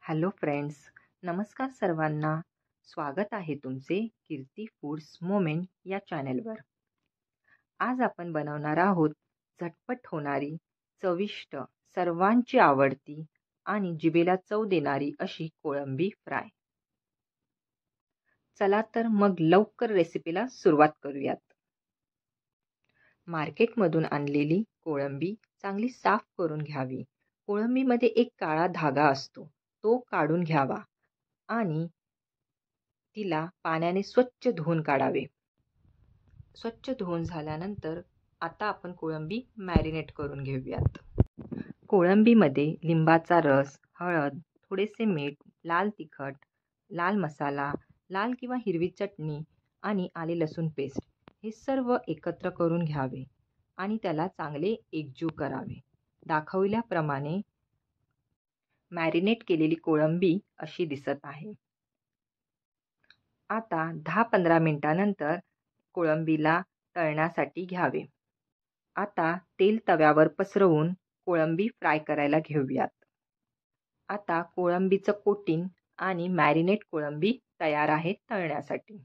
Hello friends, नमस्कार सर्वांना. स्वागत आहे तुमचे कीर्ती फूड्स मोमेंट या चॅनेलवर. आज आपण बनवणार आहोत झटपट होणारी, चविष्ट, सर्वांची आवडती आणि जिभेला चव देणारी अशी कोळंबी फ्राय. चला तर मग लवकर रेसिपीला सुरुवात करूयात. मार्केटमधून आणलेली कोळंबी चांगली साफ करून घ्यावी. कोळंबीमध्ये एक काळा धागा असतो, तो काढून घ्यावा आणि तिला पाण्याने स्वच्छ धुवून काढावे. स्वच्छ धुवून झाल्यानंतर आता आपण कोळंबी मॅरिनेट करून घेऊयात. कोळंबीमध्ये लिंबाचा रस, हळद, थोडेसे मीठ, लाल तिखट, लाल मसाला, लाल किंवा हिरवी चटणी आणि आले लसूण पेस्ट हे सर्व एकत्र करून घ्यावे आणि त्याला चांगले एकजीव करावे. दाखवल्याप्रमाणे मॅरिनेट केलेली कोळंबी अशी दिसत आहे. आता 10-15 मिनिटानंतर कोळंबीला तळण्यासाठी घ्यावे. आता तेल तव्यावर पसरवून कोळंबी फ्राय करायला घेऊयात. आता कोळंबीचं कोटिंग आणि मॅरिनेट कोळंबी तयार आहे तळण्यासाठी.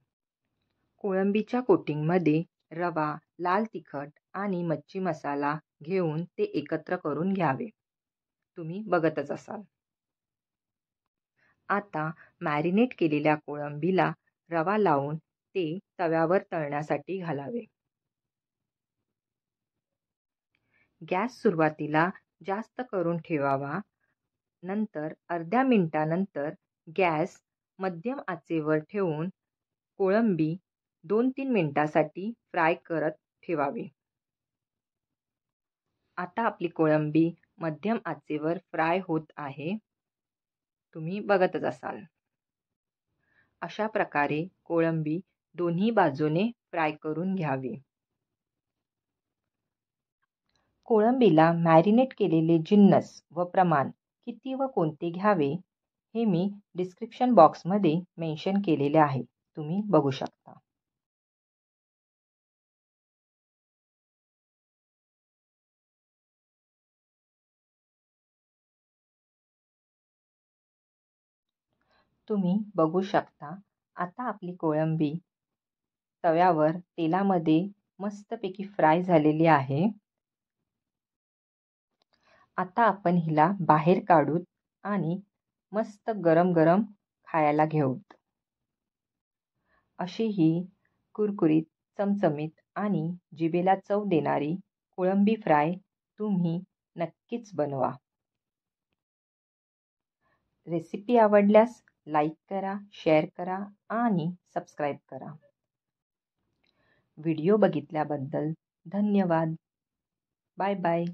कोळंबीच्या कोटिंगमध्ये रवा, लाल तिखट आणि मच्छी मसाला घेऊन ते एकत्र करून घ्यावे. तुम्ही बघतच असाल. आता मॅरिनेट केलेल्या कोळंबीला रवा लावून ते तव्यावर तळण्यासाठी घालावे. गॅस सुरुवातीला जास्त करून ठेवावा. नंतर अर्ध्या मिनिटानंतर गॅस मध्यम आचेवर ठेवून कोळंबी 2-3 मिनिटासाठी फ्राय करत ठेवावी. आता आपली कोळंबी मध्यम आचेवर फ्राय होत आहे. तुम्ही बघतच असाल. अशा प्रकारे कोळंबी दोन्ही बाजूने फ्राय करून घ्यावी. कोळंबीला मॅरिनेट केलेले जिन्नस व प्रमाण किती व कोणते घ्यावे हे मी डिस्क्रिप्शन बॉक्समध्ये मेन्शन केलेले आहे. तुम्ही बघू शकता. तुम्ही बघू शकता. आता आपली कोळंबी तव्यावर तेलामध्ये मस्तपैकी फ्राय झालेली आहे. आता आपण हिला बाहेर काढूत आणि मस्त गरम गरम खायला घेऊत. अशी ही कुरकुरीत, चमचमीत आणि जिभेला चव देणारी कोळंबी फ्राय तुम्ही नक्कीच बनवा. रेसिपी आवडल्यास लाईक करा, शेअर करा आणि सबस्क्राईब करा. व्हिडिओ बघितल्याबद्दल धन्यवाद. Bye bye.